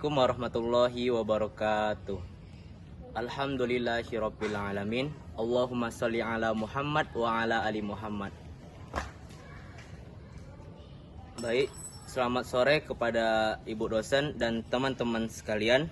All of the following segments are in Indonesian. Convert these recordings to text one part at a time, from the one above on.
Assalamualaikum warahmatullahi wabarakatuh. Alhamdulillahirabbil alamin. Allahumma sholli ala Muhammad wa ala ali Muhammad. Baik, selamat sore kepada ibu dosen dan teman-teman sekalian.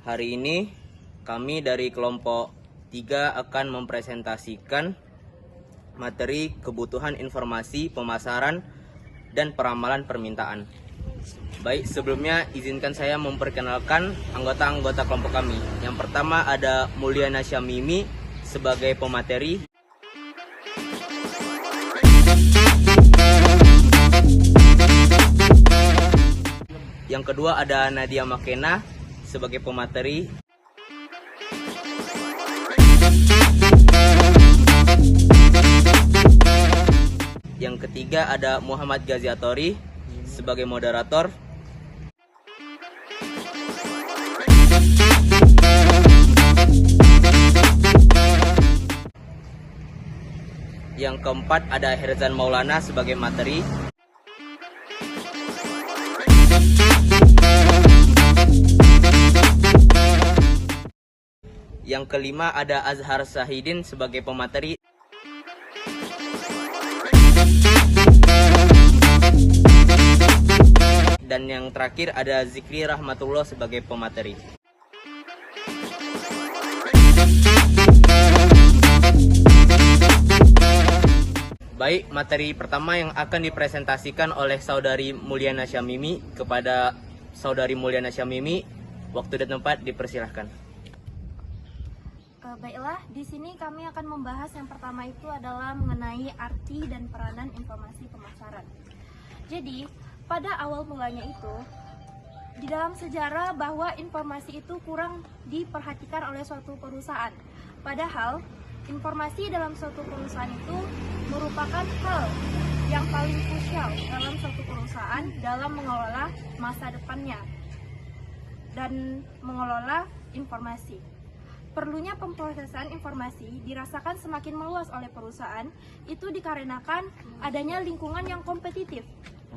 Hari ini kami dari kelompok 3 akan mempresentasikan materi kebutuhan informasi pemasaran dan peramalan permintaan. Baik, sebelumnya izinkan saya memperkenalkan anggota-anggota kelompok kami. Yang pertama ada Mulyana Syamimi sebagai pemateri. Yang kedua ada Nadia Makena sebagai pemateri. Yang ketiga ada Muhammad Gaziatori sebagai moderator. Yang keempat ada Herzan Maulana sebagai materi. Yang kelima ada Azhar Sahidin sebagai pemateri. Dan yang terakhir ada Zikri Rahmatullah sebagai pemateri. Baik, materi pertama yang akan dipresentasikan oleh Saudari Mulyana Syamimi. Kepada Saudari Mulyana Syamimi, waktu dan tempat dipersilahkan. Baiklah, di sini kami akan membahas yang pertama itu adalah mengenai arti dan peranan informasi pemasaran. Jadi, pada awal mulanya itu, di dalam sejarah bahwa informasi itu kurang diperhatikan oleh suatu perusahaan. Padahal, informasi dalam suatu perusahaan itu merupakan hal yang paling krusial dalam suatu perusahaan dalam mengelola masa depannya dan mengelola informasi. Perlunya pemrosesan informasi dirasakan semakin meluas oleh perusahaan itu dikarenakan adanya lingkungan yang kompetitif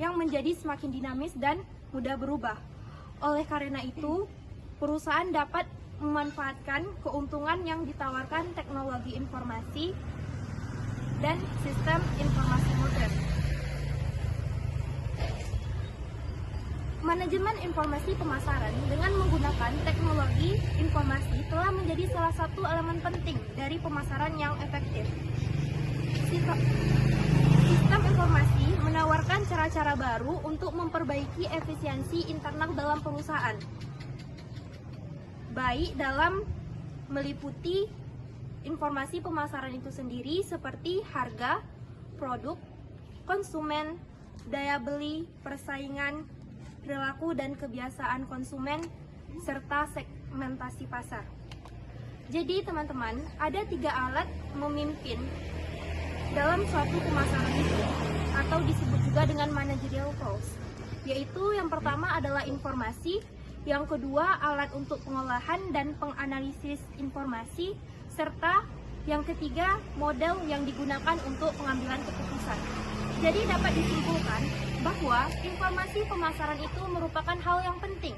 yang menjadi semakin dinamis dan mudah berubah. Oleh karena itu, perusahaan dapat memanfaatkan keuntungan yang ditawarkan teknologi informasi dan sistem informasi modern. Manajemen informasi pemasaran dengan menggunakan teknologi informasi telah menjadi salah satu elemen penting dari pemasaran yang efektif. Sistem informasi menawarkan cara-cara baru untuk memperbaiki efisiensi internal dalam perusahaan, baik dalam meliputi informasi pemasaran itu sendiri seperti harga, produk, konsumen, daya beli, persaingan, perilaku dan kebiasaan konsumen, serta segmentasi pasar. Jadi teman-teman, ada 3 alat memimpin dalam suatu pemasaran itu, atau disebut juga dengan managerial tools, yaitu yang pertama adalah informasi, yang kedua alat untuk pengolahan dan penganalisis informasi, serta yang ketiga model yang digunakan untuk pengambilan keputusan. Jadi dapat disimpulkan bahwa informasi pemasaran itu merupakan hal yang penting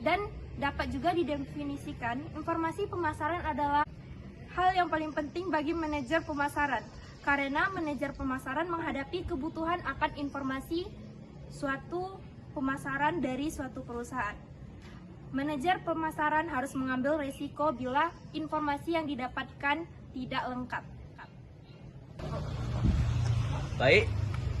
dan dapat juga didefinisikan informasi pemasaran adalah hal yang paling penting bagi manajer pemasaran karena manajer pemasaran menghadapi kebutuhan akan informasi suatu pemasaran dari suatu perusahaan. Manajer pemasaran harus mengambil risiko bila informasi yang didapatkan tidak lengkap. Baik,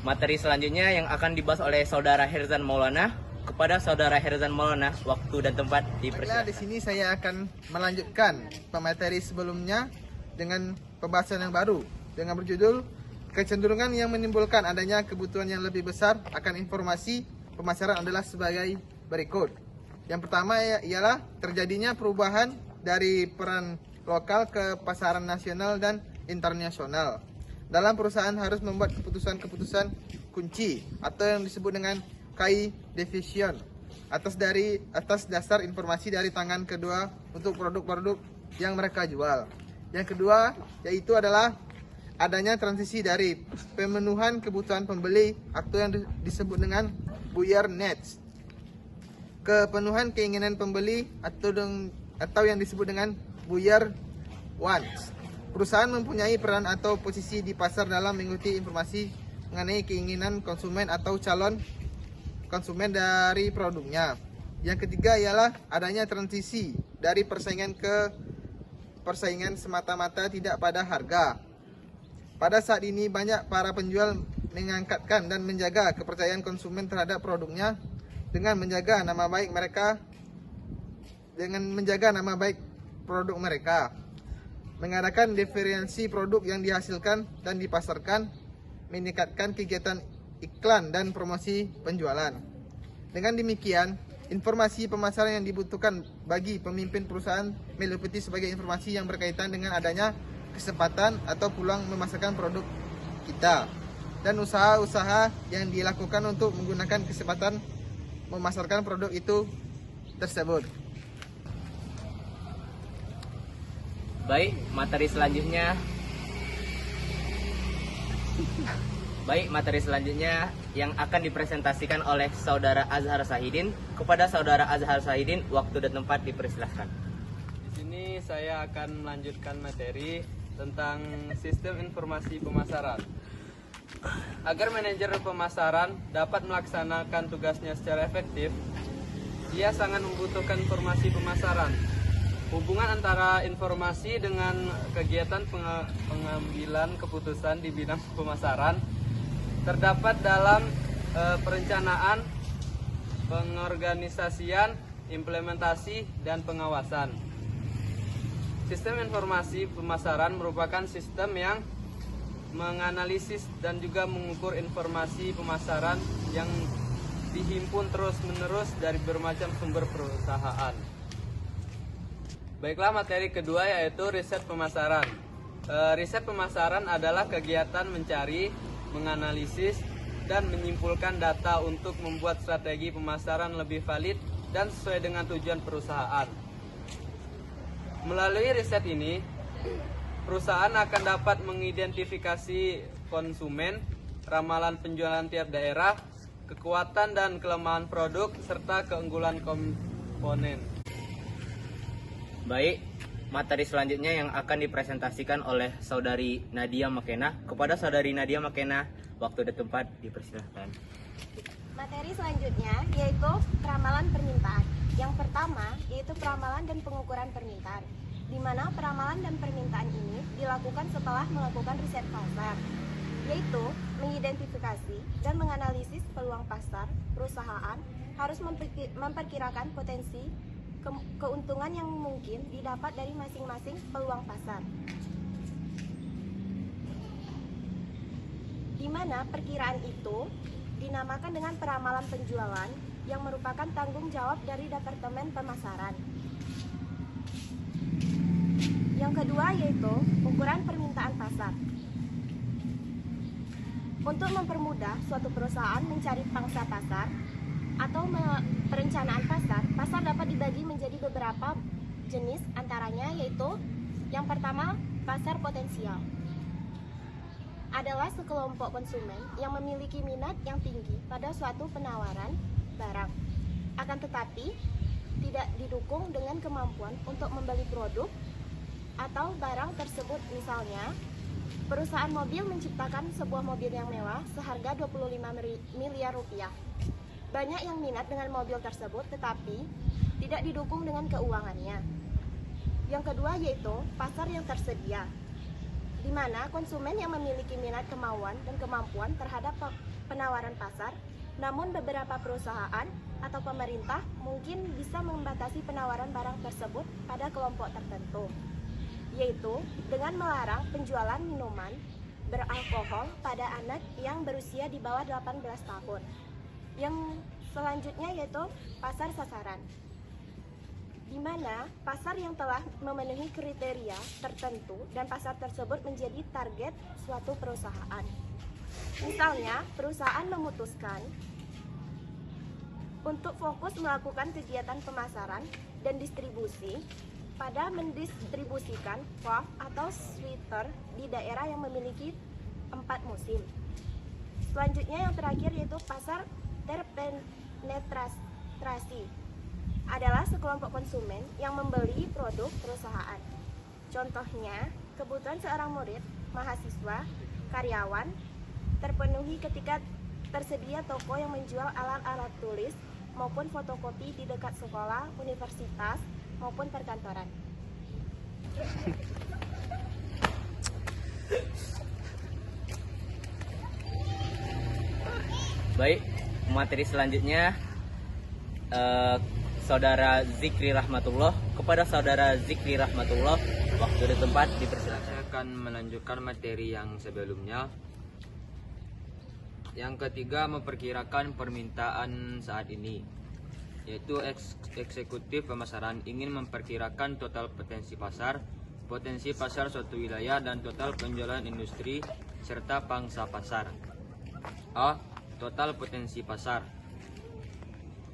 materi selanjutnya yang akan dibahas oleh Saudara Herzan Maulana. Kepada Saudara Herzan Maulana, waktu dan tempat dipersilakan. Di sini saya akan melanjutkan pemateri sebelumnya dengan pembahasan yang baru dengan berjudul kecenderungan yang menimbulkan adanya kebutuhan yang lebih besar akan informasi pemasaran adalah sebagai berikut. Yang pertama ialah terjadinya perubahan dari peran lokal ke pasaran nasional dan internasional. Dalam perusahaan harus membuat keputusan-keputusan kunci atau yang disebut dengan key decision atas dasar informasi dari tangan kedua untuk produk-produk yang mereka jual. Yang kedua yaitu adalah adanya transisi dari pemenuhan kebutuhan pembeli atau yang disebut dengan buyer needs kepenuhan keinginan pembeli atau yang disebut dengan buyer wants. Perusahaan mempunyai peran atau posisi di pasar dalam mengikuti informasi mengenai keinginan konsumen atau calon konsumen dari produknya. Yang ketiga ialah adanya transisi dari persaingan ke persaingan semata-mata tidak pada harga. Pada saat ini banyak para penjual mengangkatkan dan menjaga kepercayaan konsumen terhadap produknya dengan menjaga nama baik produk mereka, mengadakan diferensi produk yang dihasilkan dan dipasarkan, meningkatkan kegiatan iklan dan promosi penjualan. Dengan demikian, informasi pemasaran yang dibutuhkan bagi pemimpin perusahaan meliputi sebagai informasi yang berkaitan dengan adanya kesempatan atau peluang memasarkan produk kita dan usaha-usaha yang dilakukan untuk menggunakan kesempatan memasarkan produk itu tersebut. Baik, materi selanjutnya yang akan dipresentasikan oleh Saudara Azhar Sahidin. Kepada Saudara Azhar Sahidin, waktu dan tempat dipersilahkan. Di sini saya akan melanjutkan materi tentang sistem informasi pemasaran. Agar manajer pemasaran dapat melaksanakan tugasnya secara efektif, dia sangat membutuhkan informasi pemasaran. Hubungan antara informasi dengan kegiatan pengambilan keputusan di bidang pemasaran terdapat dalam perencanaan, pengorganisasian, implementasi, dan pengawasan. Sistem informasi pemasaran merupakan sistem yang menganalisis dan juga mengukur informasi pemasaran yang dihimpun terus-menerus dari bermacam sumber perusahaan. Baiklah, materi kedua yaitu riset pemasaran. Riset pemasaran adalah kegiatan mencari, menganalisis, dan menyimpulkan data untuk membuat strategi pemasaran lebih valid dan sesuai dengan tujuan perusahaan. Melalui riset ini, perusahaan akan dapat mengidentifikasi konsumen, ramalan penjualan tiap daerah, kekuatan dan kelemahan produk, serta keunggulan komponen. Baik, materi selanjutnya yang akan dipresentasikan oleh Saudari Nadia Makena. Kepada Saudari Nadia Makena, waktu dan tempat dipersilahkan. Materi selanjutnya yaitu peramalan permintaan. Yang pertama yaitu peramalan dan pengukuran permintaan, di mana peramalan dan permintaan ini dilakukan setelah melakukan riset pasar, yaitu mengidentifikasi dan menganalisis peluang pasar. Perusahaan harus memperkirakan potensi keuntungan yang mungkin didapat dari masing-masing peluang pasar, di mana perkiraan itu dinamakan dengan peramalan penjualan yang merupakan tanggung jawab dari Departemen Pemasaran. Yang kedua yaitu ukuran permintaan pasar. Untuk mempermudah suatu perusahaan mencari pangsa pasar atau perencanaan pasar, pasar dapat dibagi menjadi beberapa jenis, antaranya yaitu yang pertama, pasar potensial. Adalah sekelompok konsumen yang memiliki minat yang tinggi pada suatu penawaran barang, akan tetapi tidak didukung dengan kemampuan untuk membeli produk atau barang tersebut. Misalnya, perusahaan mobil menciptakan sebuah mobil yang mewah seharga 25 miliar rupiah. Banyak yang minat dengan mobil tersebut, tetapi tidak didukung dengan keuangannya. Yang kedua yaitu pasar yang tersedia, di mana konsumen yang memiliki minat, kemauan, dan kemampuan terhadap penawaran pasar, namun beberapa perusahaan atau pemerintah mungkin bisa membatasi penawaran barang tersebut pada kelompok tertentu, yaitu dengan melarang penjualan minuman beralkohol pada anak yang berusia di bawah 18 tahun. Yang selanjutnya yaitu pasar sasaran, di mana pasar yang telah memenuhi kriteria tertentu dan pasar tersebut menjadi target suatu perusahaan. Misalnya, perusahaan memutuskan untuk fokus melakukan kegiatan pemasaran dan distribusi pada mendistribusikan cloth atau sweater di daerah yang memiliki 4 musim. Selanjutnya yang terakhir yaitu pasar terpenetrasi, adalah sekelompok konsumen yang membeli produk perusahaan. Contohnya, kebutuhan seorang murid, mahasiswa, karyawan terpenuhi ketika tersedia toko yang menjual alat-alat tulis maupun fotokopi di dekat sekolah, universitas, maupun perkantoran. Baik, materi selanjutnya Saudara Zikri Rahmatullah. Kepada Saudara Zikri Rahmatullah, waktu dan tempat dipersilakan. Saya akan melanjutkan materi yang sebelumnya. Yang ketiga, memperkirakan permintaan saat ini, yaitu eksekutif pemasaran ingin memperkirakan total potensi pasar suatu wilayah dan total penjualan industri serta pangsa pasar. A. Total potensi pasar,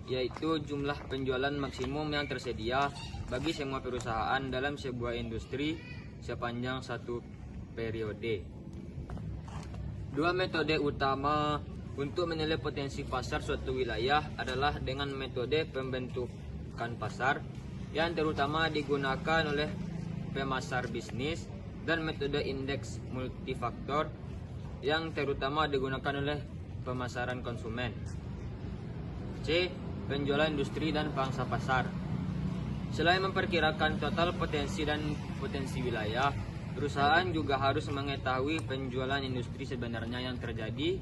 yaitu jumlah penjualan maksimum yang tersedia bagi semua perusahaan dalam sebuah industri sepanjang satu periode. Dua metode utama untuk menilai potensi pasar suatu wilayah adalah dengan metode pembentukan pasar yang terutama digunakan oleh pemasar bisnis dan metode indeks multifaktor yang terutama digunakan oleh pemasaran konsumen. C. Penjualan industri dan pangsa pasar. Selain memperkirakan total potensi dan potensi wilayah, perusahaan juga harus mengetahui penjualan industri sebenarnya yang terjadi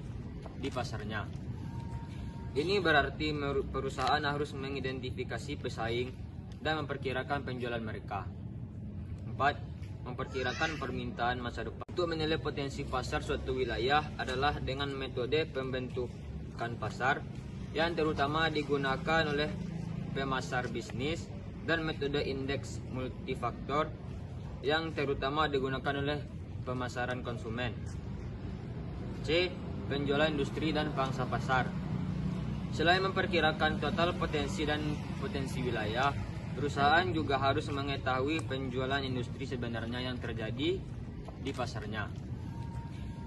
di pasarnya. Ini berarti perusahaan harus mengidentifikasi pesaing dan memperkirakan penjualan mereka. 4. Memperkirakan permintaan masa depan. Untuk menilai potensi pasar suatu wilayah adalah dengan metode pembentukan pasar yang terutama digunakan oleh pemasar bisnis dan metode indeks multifaktor yang terutama digunakan oleh pemasaran konsumen. C. Penjualan industri dan pangsa pasar. Selain memperkirakan total potensi dan potensi wilayah, perusahaan juga harus mengetahui penjualan industri sebenarnya yang terjadi di pasarnya.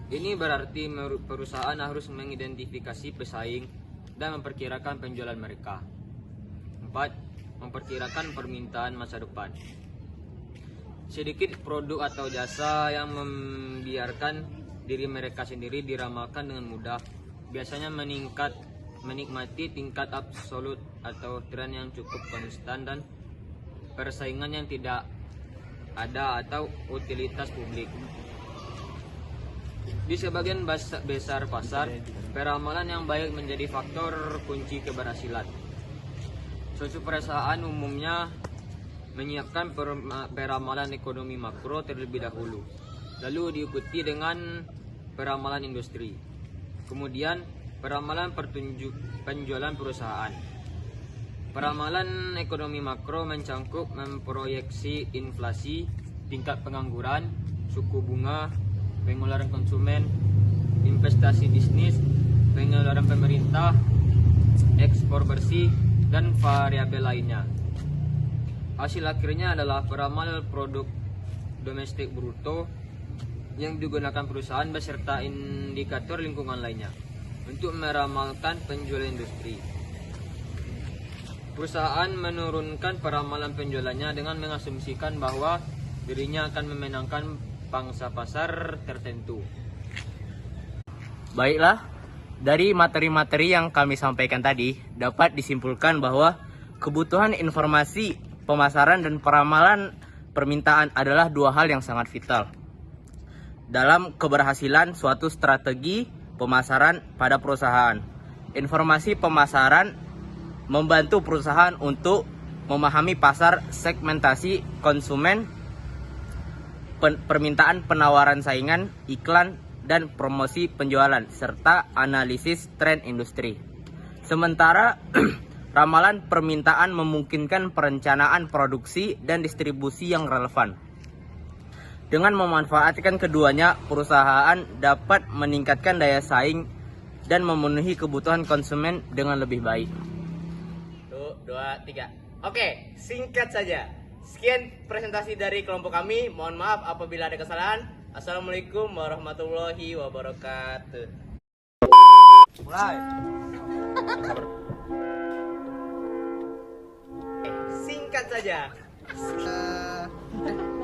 Ini berarti perusahaan harus mengidentifikasi pesaing dan memperkirakan penjualan mereka. 4. Memperkirakan permintaan masa depan. Sedikit produk atau jasa yang membiarkan diri mereka sendiri diramalkan dengan mudah, biasanya menikmati tingkat absolut atau tren yang cukup konstan dan persaingan yang tidak ada atau utilitas publik. Di sebagian besar pasar, peramalan yang baik menjadi faktor kunci keberhasilan. Suatu perusahaan umumnya menyiapkan peramalan ekonomi makro terlebih dahulu, lalu diikuti dengan peramalan industri. Kemudian peramalan penjualan perusahaan. Peramalan ekonomi makro mencangkup memproyeksi inflasi, tingkat pengangguran, suku bunga, pengeluaran konsumen, investasi bisnis, pengeluaran pemerintah, ekspor bersih, dan variabel lainnya. Hasil akhirnya adalah peramal produk domestik bruto yang digunakan perusahaan beserta indikator lingkungan lainnya untuk meramalkan penjualan industri. Perusahaan menurunkan peramalan penjualannya dengan mengasumsikan bahwa dirinya akan memenangkan pangsa pasar tertentu. Baiklah, dari materi-materi yang kami sampaikan tadi dapat disimpulkan bahwa kebutuhan informasi, pemasaran, dan peramalan permintaan adalah dua hal yang sangat vital dalam keberhasilan suatu strategi pemasaran pada perusahaan. Informasi pemasaran membantu perusahaan untuk memahami pasar, segmentasi konsumen, permintaan, penawaran saingan, iklan, dan promosi penjualan, serta analisis tren industri. Sementara ramalan permintaan memungkinkan perencanaan produksi dan distribusi yang relevan. Dengan memanfaatkan keduanya, perusahaan dapat meningkatkan daya saing dan memenuhi kebutuhan konsumen dengan lebih baik. 1, 2, 3. Oke, singkat saja. Sekian presentasi dari kelompok kami. Mohon maaf apabila ada kesalahan. Assalamualaikum warahmatullahi wabarakatuh. Mulai. saja. Eh,